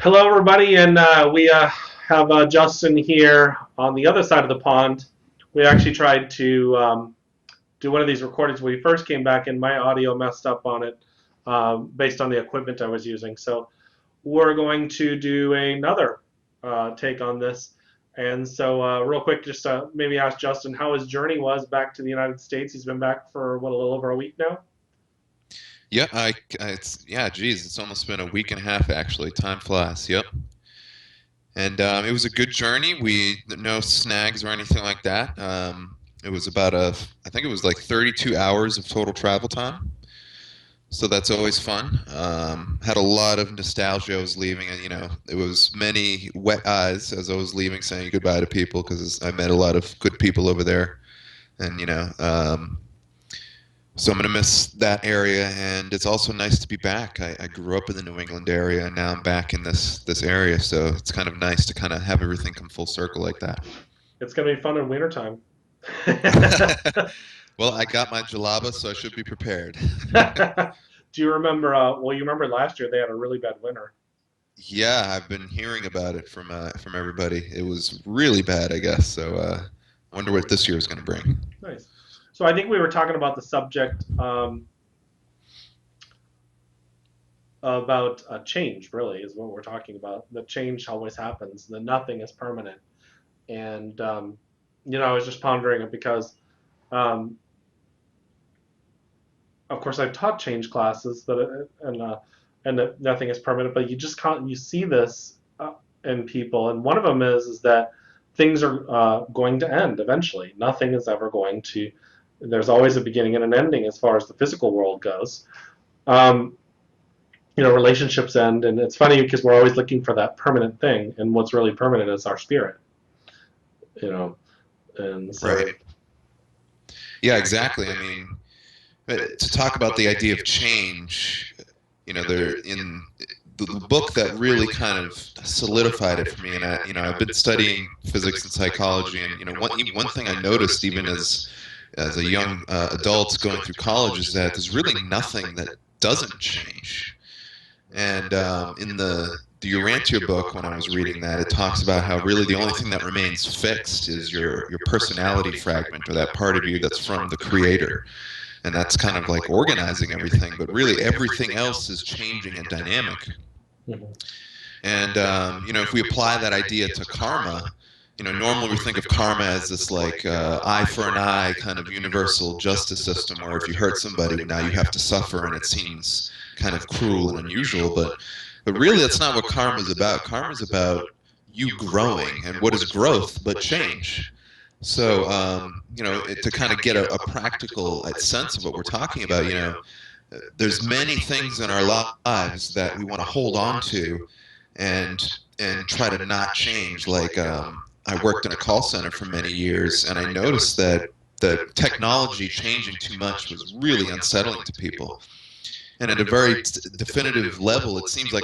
Hello, everybody, and we have Justin here on the other side of the pond. We actually tried to do one of these recordings when we first came back, and my audio messed up on it based on the equipment I was using. So we're going to do another take on this. And so, real quick, just maybe ask Justin how his journey was back to the United States. He's been back for what, a little over a week now. Yeah, geez, it's almost been a week and a half actually. Time flies. Yep. And it was a good journey. No snags or anything like that. It was I think it was like 32 hours of total travel time. So that's always fun. Had a lot of nostalgia. I was leaving, and it was many wet eyes as I was leaving, saying goodbye to people because I met a lot of good people over there, and so I'm gonna miss that area, and it's also nice to be back. I grew up in the New England area, and now I'm back in this area, so it's kind of nice to kind of have everything come full circle like that. It's going to be fun in wintertime. Well, I got my jalaba, so I should be prepared. Do you remember? Well, you remember last year they had a really bad winter. Yeah, I've been hearing about it from everybody. It was really bad, I guess. So I wonder what this year is going to bring. Nice. So I think we were talking about the subject about change. Really, is what we're talking about. The change always happens. The nothing is permanent. And I was just pondering it because, um, of course, I've taught change classes and that nothing is permanent. But you just can't. You see this in people, and one of them is that things are going to end eventually. Nothing is ever going to. There's always a beginning and an ending as far as the physical world goes. Um, Relationships end, and it's funny because we're always looking for that permanent thing, and what's really permanent is our spirit. You know, and so Right. Yeah, exactly. I mean, to talk about the idea of change, there in the book that really kind of solidified it for me, and I've been studying physics and psychology, and one thing I noticed even as a young adult going through college is that there's really nothing that doesn't change. And in the Urantia book, when I was reading that, it talks about how really the only thing that remains fixed is your personality fragment, or that part of you that's from the creator, and that's kind of like organizing everything. But really, everything else is changing and dynamic. mhm. And if we apply that idea to karma, normally we think of karma as this like eye for an eye kind of universal justice system, where if you hurt somebody, now you have to suffer, and it seems kind of cruel and unusual. But really, that's not what karma is about. Karma is about you growing, and what is growth but change? So, to kind of get a practical sense of what we're talking about, there's many things in our lives that we want to hold on to and try to not change. Like, I worked in a call center for many years, and I noticed that the technology changing too much was really unsettling to people. And at a very definitive level, it seems like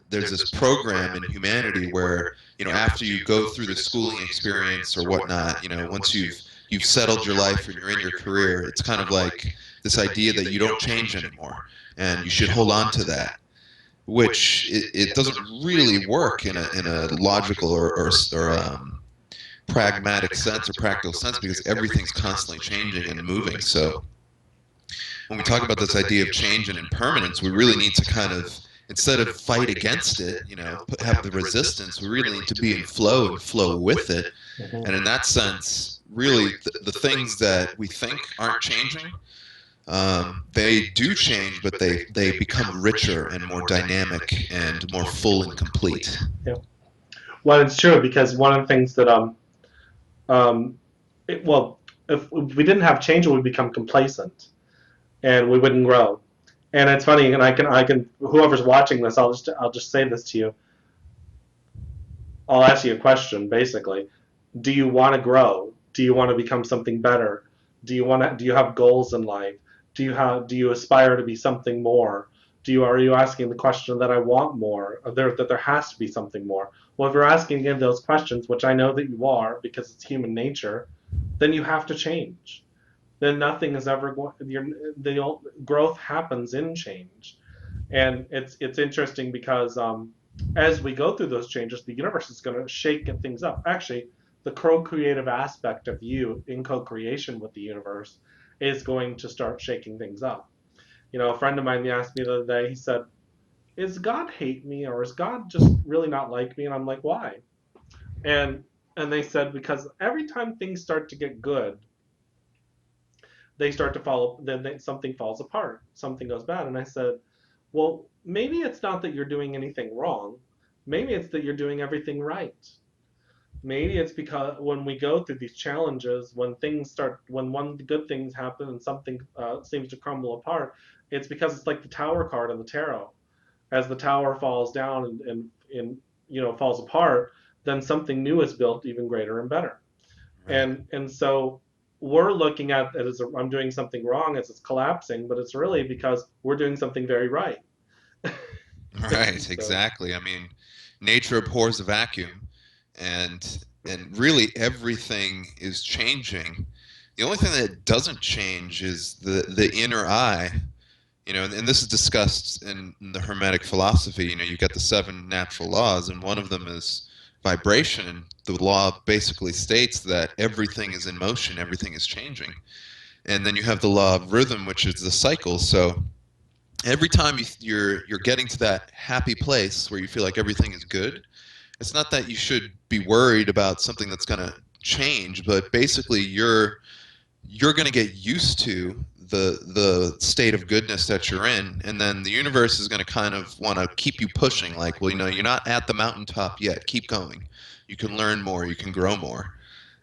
there's this program in humanity where, after you go through the schooling experience or whatnot, once you've settled your life and you're in your career, it's kind of like this idea that you don't change anymore, and you should hold on to that, which it doesn't really work in a logical or pragmatic sense or practical sense, because everything's constantly changing and moving. So when we talk about this idea of change and impermanence, we really need to kind of, instead of fight against it, have the resistance. We really need to be in flow and flow with it. And in that sense, really, the things that we think aren't changing, they do change, but they become richer and more dynamic and more full and complete. Yeah. Well, it's true because one of the things that um, well, if we didn't have change, we would become complacent and we wouldn't grow. And it's funny, and I can whoever's watching this, I'll just say this to you. I'll ask you a question, basically. Do you want to grow? Do you want to become something better? Do you have goals in life? Do you aspire to be something more? Are you asking the question that I want more? Or that there has to be something more? Well, if you're asking again those questions, which I know that you are because it's human nature, then you have to change. Then nothing is ever going. The growth happens in change, and it's interesting because as we go through those changes, the universe is going to shake things up. Actually, the co-creative aspect of you in co-creation with the universe is going to start shaking things up. A friend of mine asked me the other day. He said, "Is God hate me, or is God just really not like me?" And I'm like, "Why?" And they said, "Because every time things start to get good, they start to fall. Then something falls apart, something goes bad." And I said, "Well, maybe it's not that you're doing anything wrong. Maybe it's that you're doing everything right. Maybe it's because when we go through these challenges, when one good things happen and something seems to crumble apart, it's because it's like the tower card in the tarot. As the tower falls down and falls apart, then something new is built, even greater and better. Right. And so we're looking at it as I'm doing something wrong as it's collapsing, but it's really because we're doing something very right." Right, So exactly. I mean, nature abhors a vacuum, and really everything is changing. The only thing that doesn't change is the inner eye. And this is discussed in the Hermetic philosophy. You've got the seven natural laws, and one of them is vibration. And the law basically states that everything is in motion, everything is changing. And then you have the law of rhythm, which is the cycle. So every time you're getting to that happy place where you feel like everything is good, it's not that you should be worried about something that's going to change, but basically you're going to get used to the state of goodness that you're in, and then the universe is going to kind of want to keep you pushing, like, well, you're not at the mountaintop yet, keep going, you can learn more, you can grow more.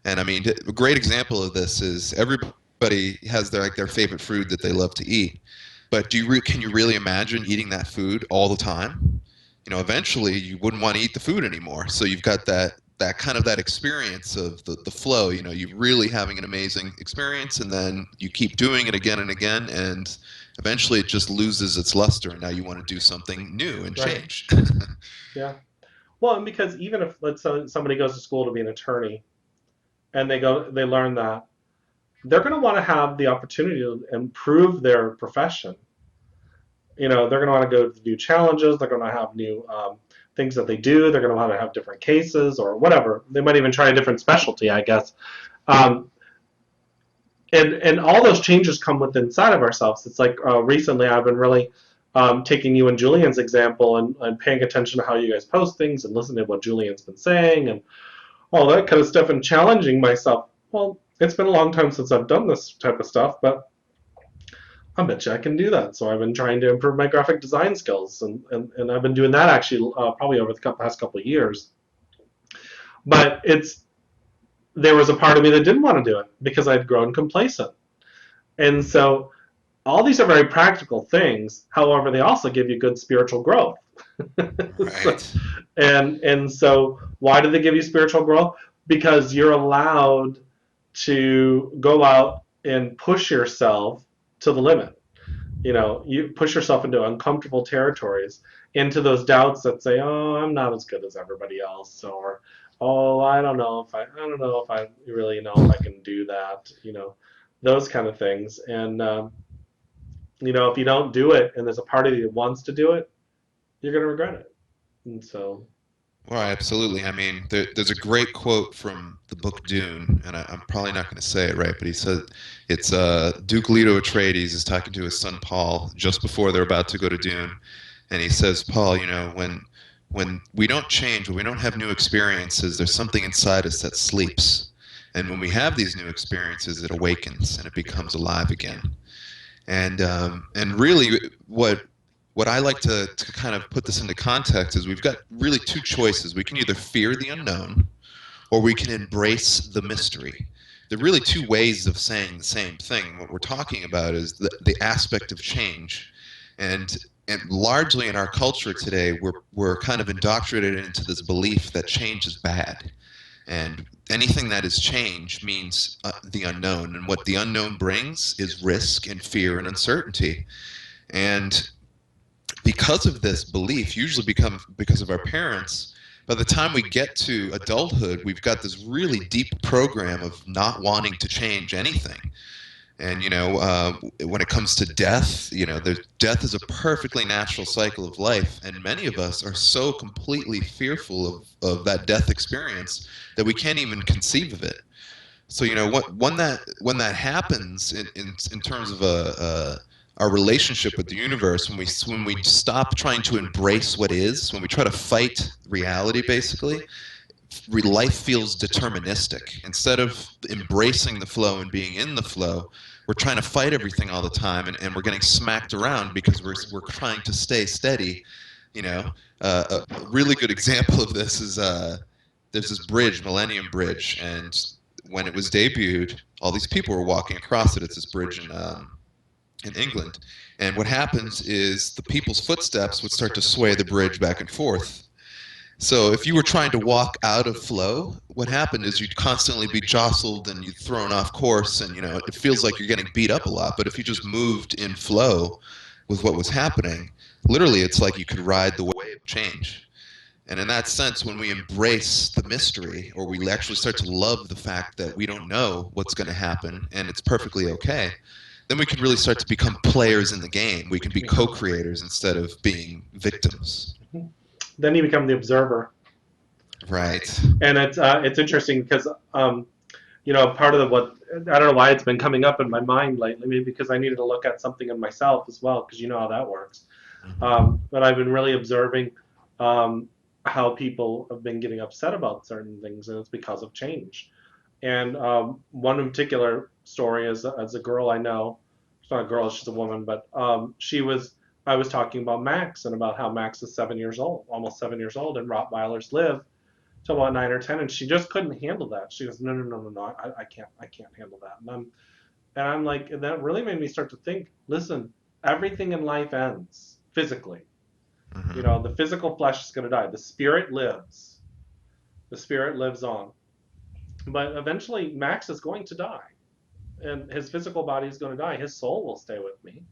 And I mean, a great example of this is everybody has their favorite food that they love to eat, but can you really imagine eating that food all the time? Eventually you wouldn't want to eat the food anymore. So you've got that kind of that experience of the flow. You're really having an amazing experience, and then you keep doing it again and again, and eventually it just loses its luster, and now you want to do something new and right, change. yeah. Well, and because even if let's say somebody goes to school to be an attorney and they learn that, they're going to want to have the opportunity to improve their profession. They're going to want to go to new challenges. They're going to have new things that they do. They're going to want to have different cases or whatever. They might even try a different specialty, I guess. Um, and all those changes come within inside of ourselves. It's like recently I've been really taking you and Julian's example and paying attention to how you guys post things and listening to what Julian's been saying and all that kind of stuff and challenging myself. Well, it's been a long time since I've done this type of stuff, but I bet you I can do that. So I've been trying to improve my graphic design skills, and I've been doing that actually probably over the past couple of years. But there was a part of me that didn't want to do it because I'd grown complacent. And so all these are very practical things. However, they also give you good spiritual growth. so, Right. and so why do they give you spiritual growth? Because you're allowed to go out and push yourself to the limit. You push yourself into uncomfortable territories, into those doubts that say, "Oh, I'm not as good as everybody else," or, "Oh, I don't know if I really know if I can do that." Those kind of things. And if you don't do it, and there's a part of you that wants to do it, you're gonna regret it. And so, Well, absolutely. I mean, there's a great quote from the book Dune, and I'm probably not going to say it right, but he said it's Duke Leto Atreides is talking to his son Paul just before they're about to go to Dune, and he says, Paul, when we don't change, when we don't have new experiences, there's something inside us that sleeps, and when we have these new experiences, it awakens and it becomes alive again. And really, what I like to kind of put this into context is we've got really two choices. We can either fear the unknown or we can embrace the mystery. There are really two ways of saying the same thing. What we're talking about is the aspect of change. And and largely in our culture today, we're kind of indoctrinated into this belief that change is bad. And anything that is change means the unknown. And what the unknown brings is risk and fear and uncertainty. And because of this belief, usually because of our parents, by the time we get to adulthood, we've got this really deep program of not wanting to change anything. And when it comes to death, death is a perfectly natural cycle of life, and many of us are so completely fearful of that death experience that we can't even conceive of it. So when that happens in terms of our relationship with the universe, when we stop trying to embrace what is, when we try to fight reality, basically, life feels deterministic. Instead of embracing the flow and being in the flow, we're trying to fight everything all the time, and we're getting smacked around because we're trying to stay steady. You know, a really good example of this is there's this bridge, Millennium Bridge, and when it was debuted, all these people were walking across it. It's this bridge in England, and what happens is the people's footsteps would start to sway the bridge back and forth. So if you were trying to walk out of flow, what happened is you'd constantly be jostled and you'd thrown off course, and it feels like you're getting beat up a lot. But if you just moved in flow with what was happening, literally it's like you could ride the wave of change. And in that sense, when we embrace the mystery, or we actually start to love the fact that we don't know what's going to happen and it's perfectly okay, then we can really start to become players in the game. We can be co-creators instead of being victims. Then you become the observer. Right. And it's interesting because part of what I don't know why it's been coming up in my mind lately, maybe because I needed to look at something in myself as well, because you know how that works. But I've been really observing how people have been getting upset about certain things, and it's because of change. And one in particular story is as a girl I know, it's not a girl, she's a woman, but I was talking about Max and about how Max is 7 years old, almost 7 years old, and Rottweilers live till about 9 or 10, and she just couldn't handle that. She goes, no, no, no, no, no, I can't handle that. And I'm like, and that really made me start to think. Listen, everything in life ends physically. Mm-hmm. The physical flesh is going to die. The spirit lives. The spirit lives on. But eventually, Max is going to die, and his physical body is going to die. His soul will stay with me,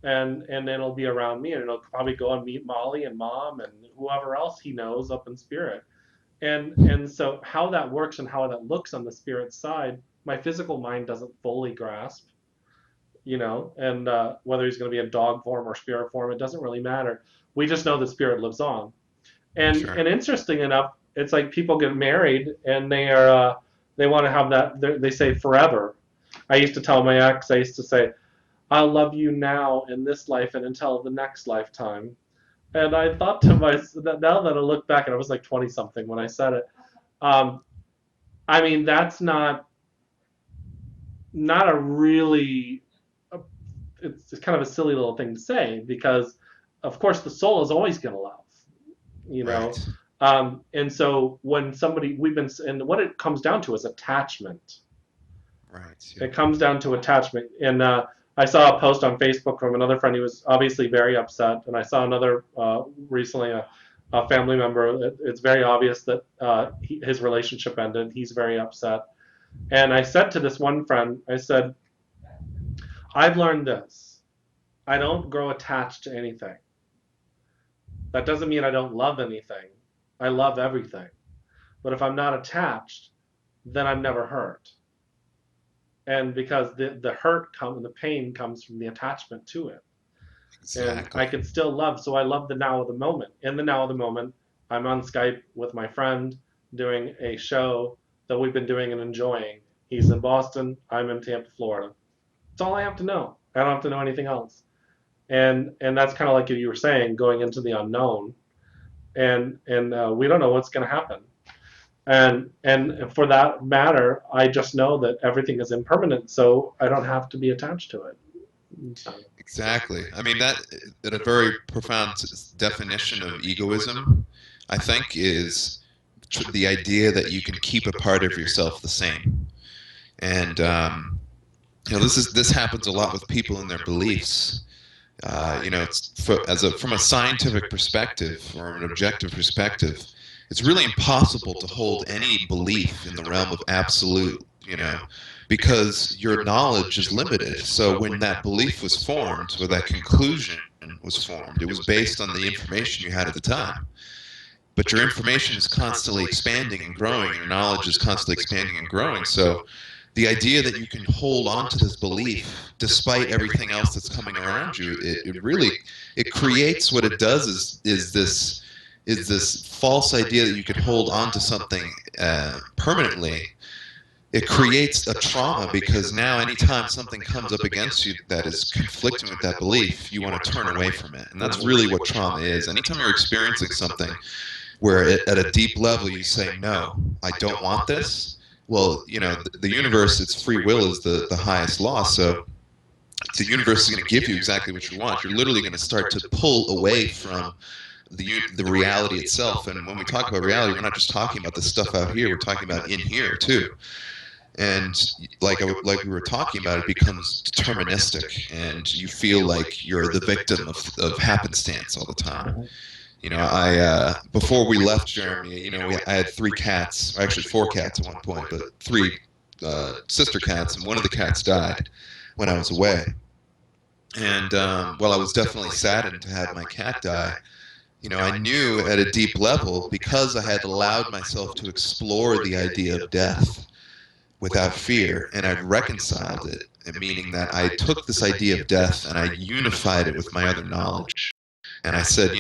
and it'll be around me, and it'll probably go and meet Molly and Mom and whoever else he knows up in spirit. And so how that works and how that looks on the spirit side, my physical mind doesn't fully grasp. And whether he's going to be in dog form or spirit form, it doesn't really matter. We just know the spirit lives on. And Sure. and interesting enough, it's like people get married and they want to have that. They say forever. I used to tell my ex, I used to say, I'll love you now in this life and until the next lifetime. And I thought to myself, now that I look back, and I was like 20 something when I said it. Um, I mean, that's not a really. It's kind of a silly little thing to say because, of course, the soul is always going to love. You know, Right. and so when and what it comes down to is attachment. Right. Yeah. It comes down to attachment. And I saw a post on Facebook from another friend who was obviously very upset. And I saw another recently, a family member. It's very obvious that his relationship ended. He's very upset. And I said to this one friend, I said, I've learned this. I don't grow attached to anything. That doesn't mean I don't love anything. I love everything. But if I'm not attached, then I'm never hurt. And because the hurt and the pain comes from the attachment to it. And I Exactly. can still love, so I love the now of the moment. In the now of the moment, I'm on Skype with my friend doing a show that we've been doing and enjoying. He's in Boston, I'm in Tampa, Florida. That's all I have to know. I don't have to know anything else. And that's kind of like you were saying, going into the unknown, and we don't know what's going to happen. And for that matter, I just know that everything is impermanent, so I don't have to be attached to it. So, Exactly. I mean, that a very profound definition of egoism, I think, is the idea that you can keep a part of yourself the same. And this happens a lot with people in their beliefs. It's from a scientific perspective or an objective perspective, it's really impossible to hold any belief in the realm of absolute, because your knowledge is limited. So when that belief was formed, or that conclusion was formed, it was based on the information you had at the time. But your information is constantly expanding and growing, your knowledge is constantly expanding and growing. So the idea that you can hold on to this belief despite everything else that's coming around you, it really, it creates, what it does is this false idea that you can hold on to something permanently. It creates a trauma, because now anytime something comes up against you that is conflicting with that belief, you want to turn away from it. And that's really what trauma is. Anytime you're experiencing something where at a deep level you say, no, I don't want this, well, the universe, its free will is the highest law. So the universe is going to give you exactly what you want. You're literally going to start to pull away from the reality itself. And when we talk about reality, we're not just talking about the stuff out here, we're talking about in here too. And like we were talking about, it becomes deterministic, and you feel like you're the victim of happenstance all the time. I before we left Germany, I had 3 cats, or actually 4 cats at one point, but 3 sister cats, and one of the cats died when I was away. And while I was definitely saddened to have my cat die, I knew at a deep level, because I had allowed myself to explore the idea of death without fear, and I've reconciled it, meaning that I took this idea of death and I unified it with my other knowledge. And I said,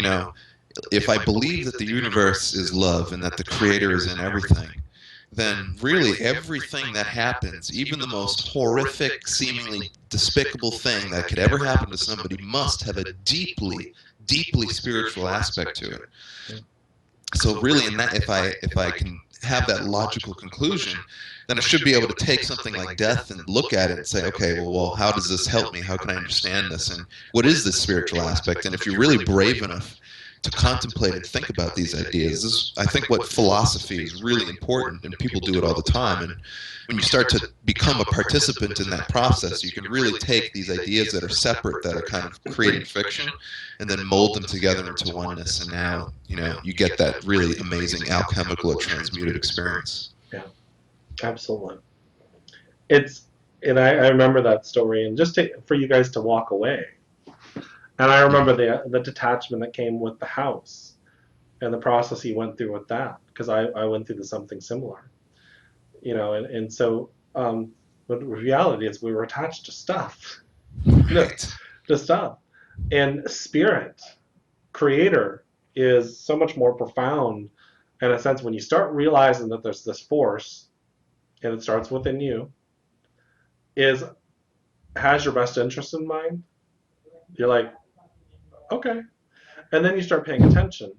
if I believe that the universe is love and that the creator is in everything, then really everything that happens, even the most horrific, seemingly despicable thing that could ever happen to somebody, must have a deeply, deeply spiritual aspect to it. So really, in that, if I can have that logical conclusion, then I should be able to take something like death and look at it and say, okay, well, how does this help me? How can I understand this? And what is this spiritual aspect? And if you're really brave enough to contemplate and think about these ideas, I think what philosophy is really important, and people do it all the time. And when you start to become a participant in that process, you can really take these ideas that are separate, that are kind of creating fiction, and then mold them together into oneness. And now, you get that really amazing alchemical or transmuted experience. Yeah, absolutely. It's and I remember that story, and just for you guys to walk away. And I remember the detachment that came with the house and the process he went through with that, because I went through something similar, and so but the reality is we were attached to stuff, Right. to stuff, and spirit, creator, is so much more profound in a sense when you start realizing that there's this force, and it starts within you, is has your best interest in mind. You're like, okay, and then you start paying attention.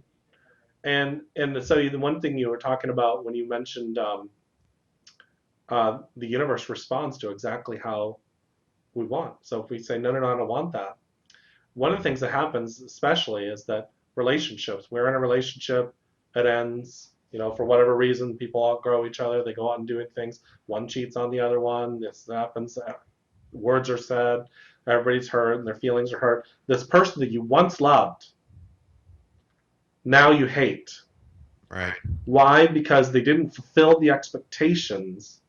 And so the one thing you were talking about when you mentioned the universe responds to exactly how we want. So if we say no, no, no, I don't want that, one of the things that happens, especially, is that relationships. We're in a relationship, it ends. For whatever reason, people outgrow each other. They go out and doing things. One cheats on the other one. This happens. Words are said. Everybody's hurt, and their feelings are hurt. This person that you once loved, now you hate. Right. Why? Because they didn't fulfill the expectations.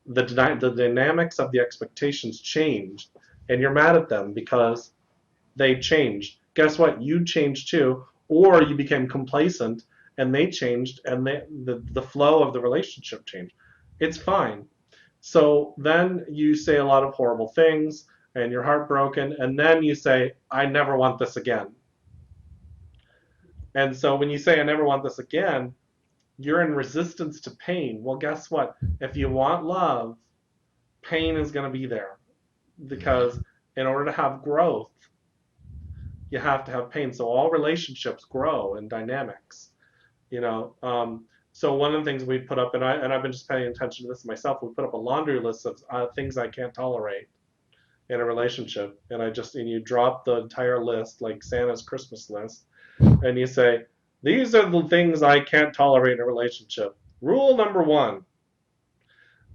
The dynamics of the expectations changed, and you're mad at them because they changed. Guess what? You changed too, or you became complacent, and they changed, and the flow of the relationship changed. It's fine. So then you say a lot of horrible things, and you're heartbroken, and then you say, I never want this again. And so when you say, I never want this again, you're in resistance to pain. Well, guess what? If you want love, pain is going to be there, because in order to have growth, you have to have pain. So all relationships grow in dynamics, you know. So one of the things we put up, and I've been just paying attention to this myself. We put up a laundry list of things I can't tolerate in a relationship, and you drop the entire list like Santa's Christmas list, and you say, these are the things I can't tolerate in a relationship. Rule number one.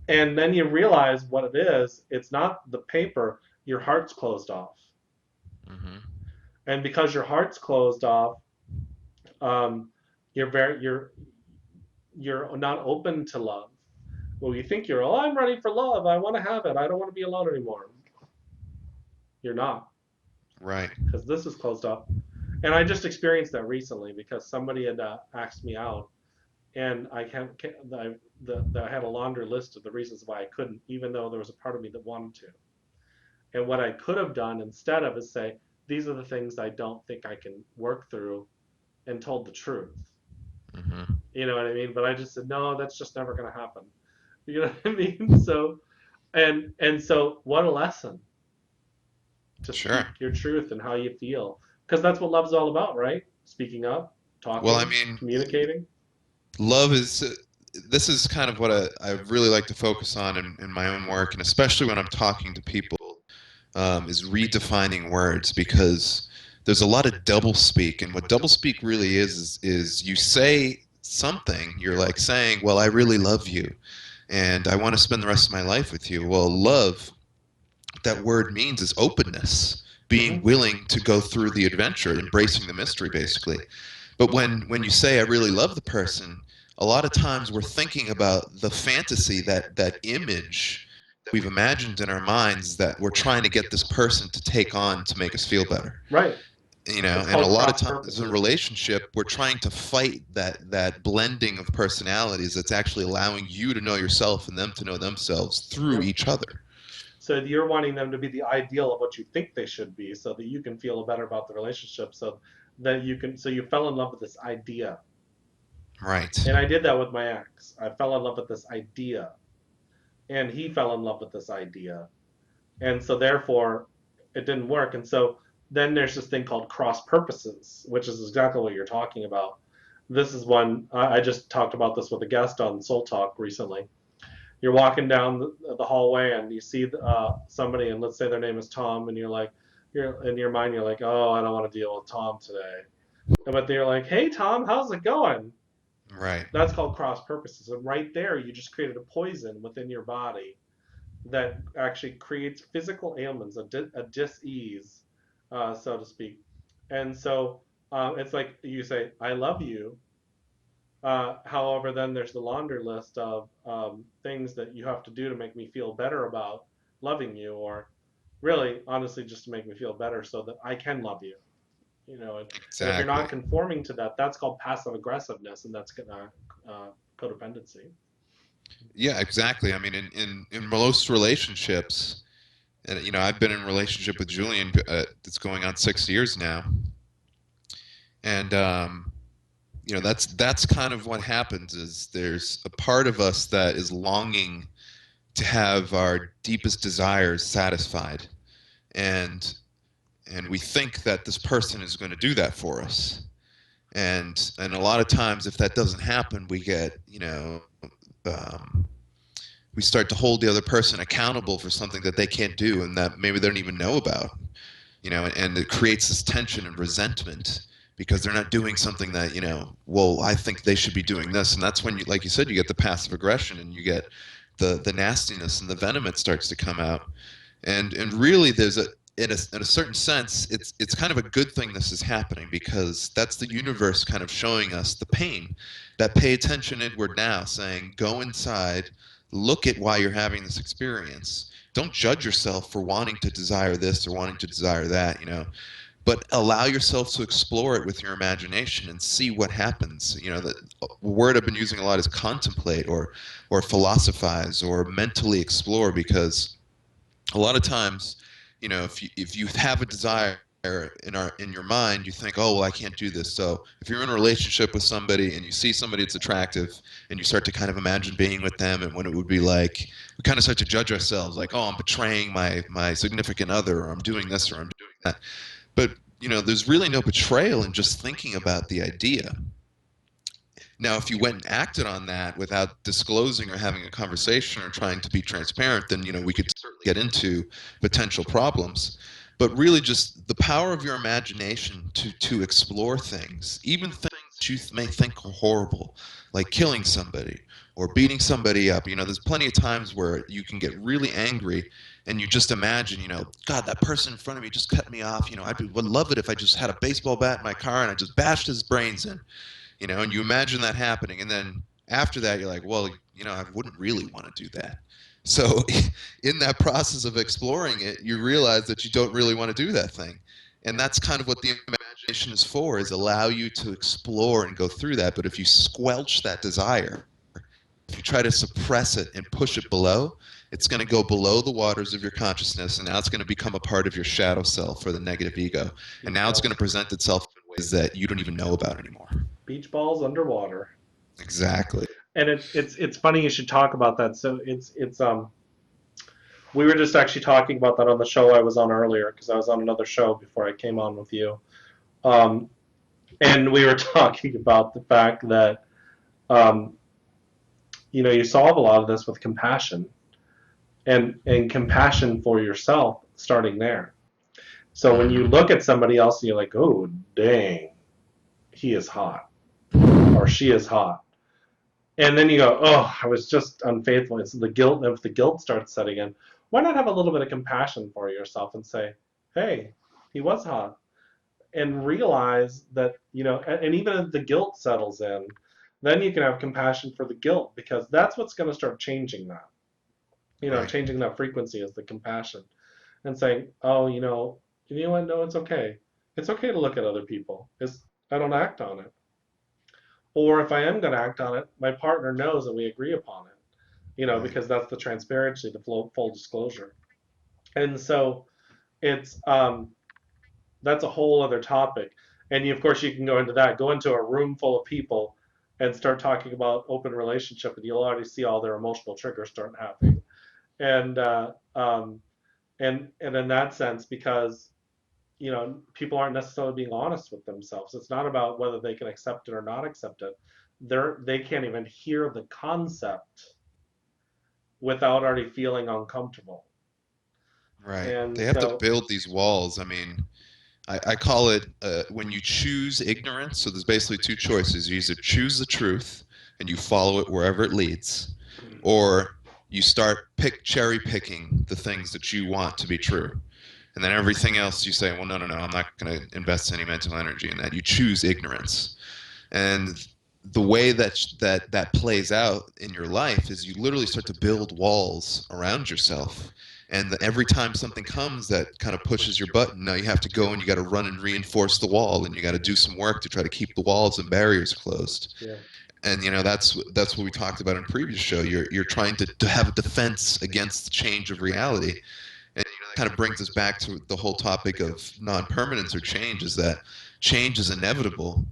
And then you realize what it is. It's not the paper. Your heart's closed off. Mm-hmm. And because your heart's closed off, um, you're not open to love. Well, you think you're, oh, I'm ready for love. I want to have it. I don't want to be alone anymore. You're not. Right. Because this is closed off. And I just experienced that recently because somebody had asked me out, and I had a longer list of the reasons why I couldn't, even though there was a part of me that wanted to. And what I could have done instead of is say, these are the things I don't think I can work through, and told the truth. Hmm. You know what I mean? But I just said, no, that's just never going to happen. You know what I mean? So, so what a lesson to Sure. speak your truth and how you feel. Because that's what love's all about, right? Speaking up, Well, I talking, mean, communicating. love is. This is kind of what I really like to focus on in my own work, and especially when I'm talking to people, is redefining words because there's a lot of doublespeak, and what doublespeak really is you say something, you're like saying, "Well, I really love you, and I want to spend the rest of my life with you." Well, love, that word means is openness, being Mm-hmm. willing to go through the adventure, embracing the mystery, basically. But when you say I really love the person, a lot of times we're thinking about the fantasy, that image we've imagined in our minds that we're trying to get this person to take on to make us feel better. Right. You know, It's and a called lot of cross times in a purposes. relationship, we're trying to fight that blending of personalities that's actually allowing you to know yourself and them to know themselves through Yep. each other. So you're wanting them to be the ideal of what you think they should be, so that you can feel better about the relationship, so that you can. So you fell in love with this idea, Right. and I did that with my ex. I fell in love with this idea, and he fell in love with this idea, and so therefore it didn't work. And so then there's this thing called cross purposes, which is exactly what you're talking about. This is one I just talked about this with a guest on Soul Talk recently. You're walking down the hallway and you see somebody, and let's say their name is Tom, and you're in your mind, you're like, oh, I don't want to deal with Tom today. But they're like, hey, Tom, how's it going? Right. That's called cross purposes. And right there, you just created a poison within your body that actually creates physical ailments, a dis-ease, so to speak. And so it's like you say, I love you. However, then there's the laundry list of things that you have to do to make me feel better about loving you, or really, honestly, just to make me feel better so that I can love you. You know, and if you're Exactly. not conforming to that, that's called passive aggressiveness, and that's codependency. Yeah, exactly. I mean, in most relationships, and I've been in a relationship with Julian that's going on 6 years now, and that's kind of what happens is there's a part of us that is longing to have our deepest desires satisfied, and we think that this person is going to do that for us, and a lot of times if that doesn't happen, we get um, we start to hold the other person accountable for something that they can't do and that maybe they don't even know about, and it creates this tension and resentment because they're not doing something that, well, I think they should be doing this. And that's when you, like you said, you get the passive aggression and you get the nastiness and the venom that starts to come out. And really there's in a certain sense, it's kind of a good thing this is happening because that's the universe kind of showing us the pain, that pay attention inward now, saying go inside, look at why you're having this experience. Don't judge yourself for wanting to desire this or wanting to desire that, but allow yourself to explore it with your imagination and see what happens. The word I've been using a lot is contemplate or philosophize or mentally explore, because a lot of times, if you have a desire in your mind, you think, oh well, I can't do this. So if you're in a relationship with somebody and you see somebody that's attractive and you start to kind of imagine being with them and what it would be like, we kind of start to judge ourselves like, oh, I'm betraying my significant other, or I'm doing this or I'm doing that. But there's really no betrayal in just thinking about the idea. Now, if you went and acted on that without disclosing or having a conversation or trying to be transparent, then we could certainly get into potential problems. But really, just the power of your imagination to explore things, even things that you may think are horrible, like killing somebody or beating somebody up. There's plenty of times where you can get really angry, and you just imagine, God, that person in front of me just cut me off. Would love it if I just had a baseball bat in my car and I just bashed his brains in, and you imagine that happening. And then after that, you're like, well, I wouldn't really want to do that. So in that process of exploring it, you realize that you don't really want to do that thing. And that's kind of what the is for, is allow you to explore and go through that. But if you squelch that desire, if you try to suppress it and push it below, it's going to go below the waters of your consciousness, and now it's going to become a part of your shadow self or the negative ego. And now it's going to present itself in ways that you don't even know about anymore. Beach balls underwater. Exactly. And it's funny you should talk about that. So we were just actually talking about that on the show I was on earlier, because I was on another show before I came on with you. And we were talking about the fact that you solve a lot of this with compassion, and compassion for yourself, starting there. So when you look at somebody else and you're like, oh dang, he is hot or she is hot, and then you go, oh, I was just unfaithful. It's the guilt. If the guilt starts setting in, why not have a little bit of compassion for yourself and say, hey, he was hot, and realize that, and even if the guilt settles in, then you can have compassion for the guilt, because that's what's going to start changing that. Right. Changing that frequency is the compassion, and saying, oh, what? No, it's okay. It's okay to look at other people. I don't act on it. Or if I am going to act on it, my partner knows and we agree upon it. Right. Because that's the transparency, the full disclosure. And so it's that's a whole other topic. And of course, you can go into that. Go into a room full of people and start talking about open relationship, and you'll already see all their emotional triggers start happening. And and in that sense, because people aren't necessarily being honest with themselves. It's not about whether they can accept it or not accept it. They can't even hear the concept without already feeling uncomfortable. Right. And They have to so, build these walls. I mean, I call it when you choose ignorance. So there's basically two choices. You either choose the truth and you follow it wherever it leads, or you start cherry picking the things that you want to be true. And then everything else you say, well, no, no, no, I'm not going to invest any mental energy in that. You choose ignorance. And the way that plays out in your life is you literally start to build walls around yourself. And every time something comes that kind of pushes your button, now you have to go and you got to run and reinforce the wall, and you got to do some work to try to keep the walls and barriers closed. yeah. And that's what we talked about in a previous show. You're trying to have a defense against the change of reality. And that kind of brings us back to the whole topic of non-permanence or change, is that change is inevitable.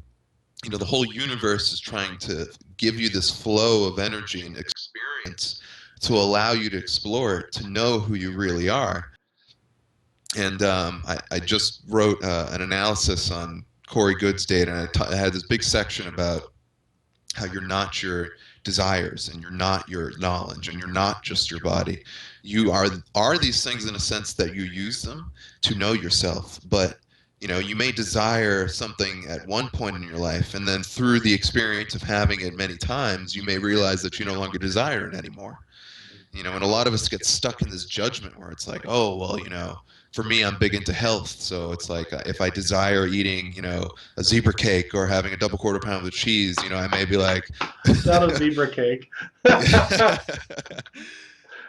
The whole universe is trying to give you this flow of energy and experience to allow you to explore it, to know who you really are. And I just wrote an analysis on Corey Good's data, and I had this big section about how you're not your desires and you're not your knowledge and you're not just your body. You are these things in a sense that you use them to know yourself, but you may desire something at one point in your life, and then through the experience of having it many times, you may realize that you no longer desire it anymore. And a lot of us get stuck in this judgment where it's like, oh, well, for me, I'm big into health. So it's like, if I desire eating, a zebra cake or having a double quarter pound with cheese, I may be like, Not a zebra cake.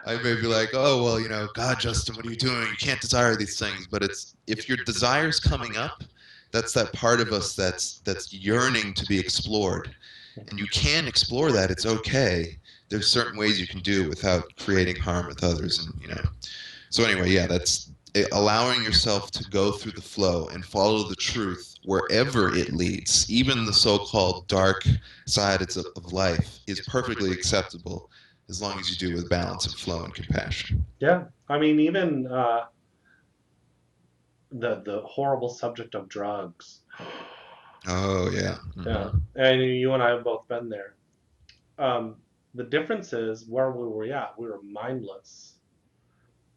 I may be like, oh, well, God, Justin, what are you doing? You can't desire these things. But it's, if your desire's coming up, that's that part of us that's yearning to be explored. And you can explore that. It's okay. There's certain ways you can do it without creating harm with others. And, so anyway, yeah, that's allowing yourself to go through the flow and follow the truth wherever it leads. Even the so-called dark sides of life is perfectly acceptable, as long as you do with balance and flow and compassion. Yeah, I mean, even the horrible subject of drugs. Oh yeah. Yeah, Mm-hmm. and you and I have both been there. Um, the difference is where we were at. We were mindless.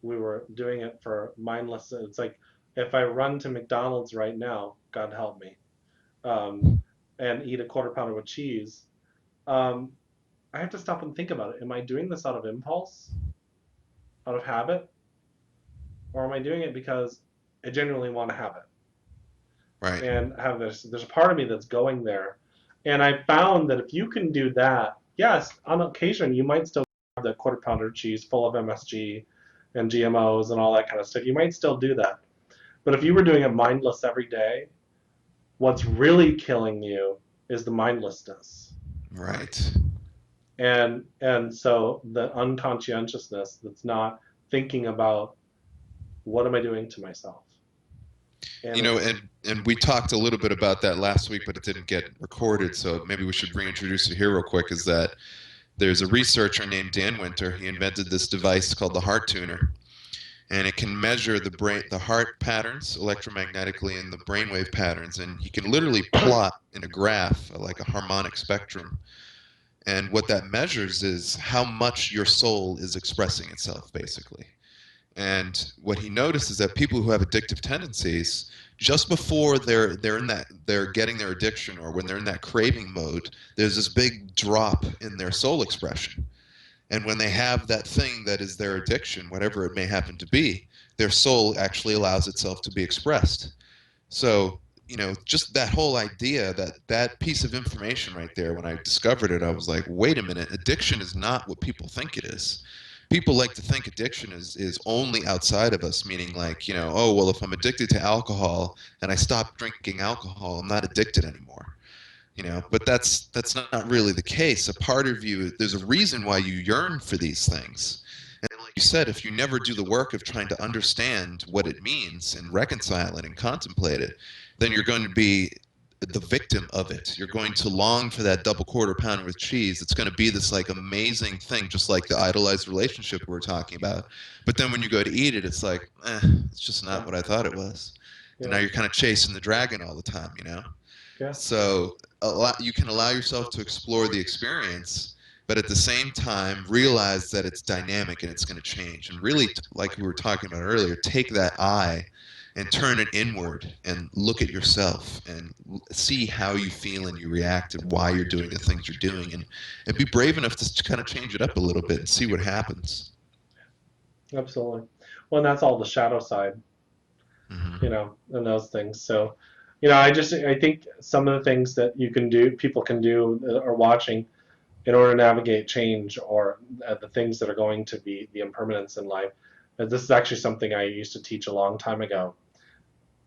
We were doing it for mindless. It's like if I run to McDonald's right now, God help me, and eat a quarter pounder with cheese, um, I have to stop and think about it. Am I doing this out of impulse, out of habit, or am I doing it because I genuinely want to have it? Right. And have this. There's a part of me that's going there, and I found that if you can do that, yes, on occasion you might still have the quarter pounder cheese full of MSG and GMOs and all that kind of stuff. You might still do that, but if you were doing it mindless every day, What's really killing you is the mindlessness. Right. And so the unconscientiousness that's not thinking about what am I doing to myself. And You know, it's and we talked a little bit about that last week, but it didn't get recorded, so maybe we should reintroduce it here real quick. Is that there's a researcher named Dan Winter. He invented this device called the heart tuner, and it can measure the heart patterns electromagnetically and the brainwave patterns, and he can literally plot in a graph like a harmonic spectrum. And what that measures is how much your soul is expressing itself, basically. And what he noticed is that people who have addictive tendencies, just before they're getting their addiction, or when they're in that craving mode, there's this big drop in their soul expression. And when they have that thing that is their addiction, whatever it may happen to be, their soul actually allows itself to be expressed. So, just that whole idea, that piece of information right there, when I discovered it, I was like, wait a minute, addiction is not what people think it is. People like to think addiction is only outside of us, meaning like, oh, well, if I'm addicted to alcohol and I stop drinking alcohol, I'm not addicted anymore. But that's not really the case. A part of you, there's a reason why you yearn for these things. And like you said, if you never do the work of trying to understand what it means and reconcile it and contemplate it, then you're going to be the victim of it. You're going to long for that double quarter pounder with cheese. It's going to be this like amazing thing, just like the idolized relationship we were talking about. But then when you go to eat it, it's like, it's just not yeah, what I thought it was. And now yeah, you're kind of chasing the dragon all the time. yeah, So you can allow yourself to explore the experience, but at the same time realize that it's dynamic and it's going to change. And really, like we were talking about earlier, take that eye and turn it inward and look at yourself and see how you feel and you react and why you're doing the things you're doing, and be brave enough to kind of change it up a little bit and see what happens. absolutely. Well, and that's all the shadow side, Hmm. and those things. So, I think some of the things that people can do that are watching in order to navigate change, or the things that are going to be the impermanence in life. This is actually something I used to teach a long time ago.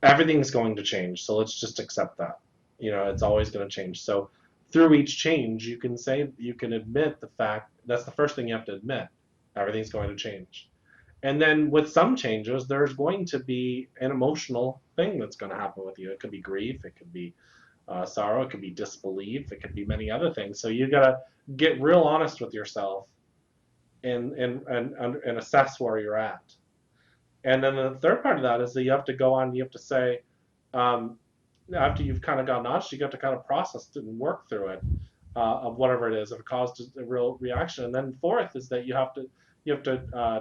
Everything's going to change, so let's just accept that. It's always going to change. So through each change, you can admit the fact that's the first thing you have to admit. Everything's going to change. And then with some changes, there's going to be an emotional thing that's going to happen with you. It could be grief, it could be sorrow, it could be disbelief, it could be many other things. So you got to get real honest with yourself and assess where you're at. And then the third part of that is that you have to say, um, after you've kind of gotten honest, you have to kind of process it and work through it, of whatever it is, if it caused a real reaction. And then fourth is that you have to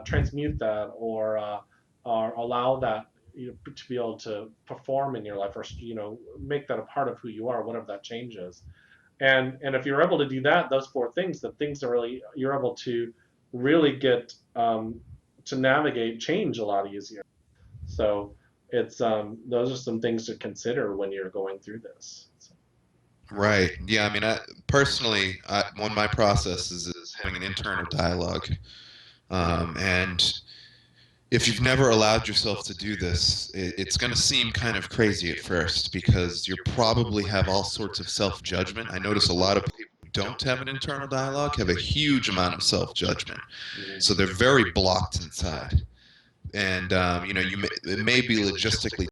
transmute that, or allow that, to be able to perform in your life, or make that a part of who you are, whatever that change is. And if you're able to do that, those four things, then things are really you're able to really get to navigate change a lot easier. So it's those are some things to consider when you're going through this. So, Right. Yeah. I mean, personally, one of my processes is having an internal dialogue. And if you've never allowed yourself to do this, it's going to seem kind of crazy at first because you probably have all sorts of self-judgment. I notice a lot of people who don't have an internal dialogue have a huge amount of self-judgment. So they're very blocked inside. And, it may be logistically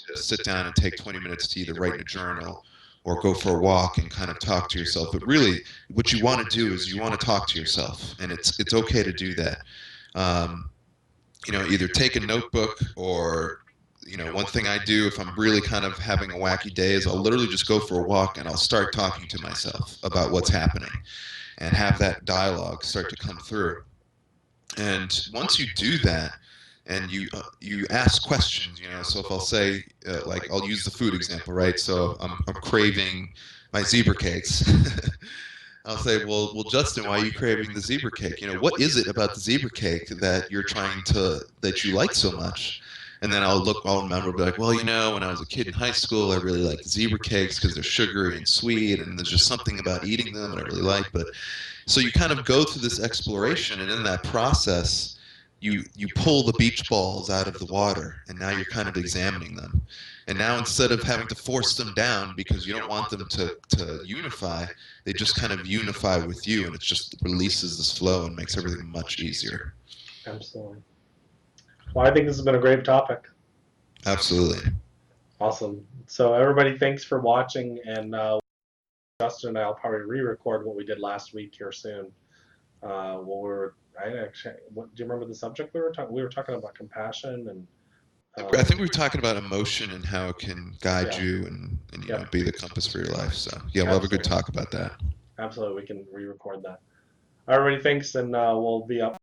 to sit down and take 20 minutes to either write in a journal or go for a walk and kind of talk to yourself. But really, what you want to do is you want to talk to yourself, and it's okay to do that. Um, either take a notebook, or one thing I do if I'm really kind of having a wacky day is I'll literally just go for a walk and I'll start talking to myself about what's happening and have that dialogue start to come through. And once you do that, and you ask questions, so if I'll say, like, I'll use the food example, right? So I'm craving my zebra cakes. I'll say, well, Justin, why are you craving the zebra cake? What is it about the zebra cake that that you like so much? And then I'll remember, be like, well, when I was a kid in high school, I really liked zebra cakes because they're sugary and sweet, and there's just something about eating them that I really like. But so you kind of go through this exploration, and in that process, you pull the beach balls out of the water, and now you're kind of examining them. And now instead of having to force them down because you don't want them to unify, they just kind of unify with you, and it just releases this flow and makes everything much easier. Absolutely. Well, I think this has been a great topic. Absolutely. Awesome. So everybody, thanks for watching, and Justin and I will probably re-record what we did last week here soon. Do you remember the subject we were talking? We were talking about compassion and. I think we were talking about emotion and how it can guide Yeah. you and you Yep. know, be the compass for your life. So yeah, we'll have a good talk about that. Absolutely, we can re-record that. All right, everybody, thanks, and we'll be up.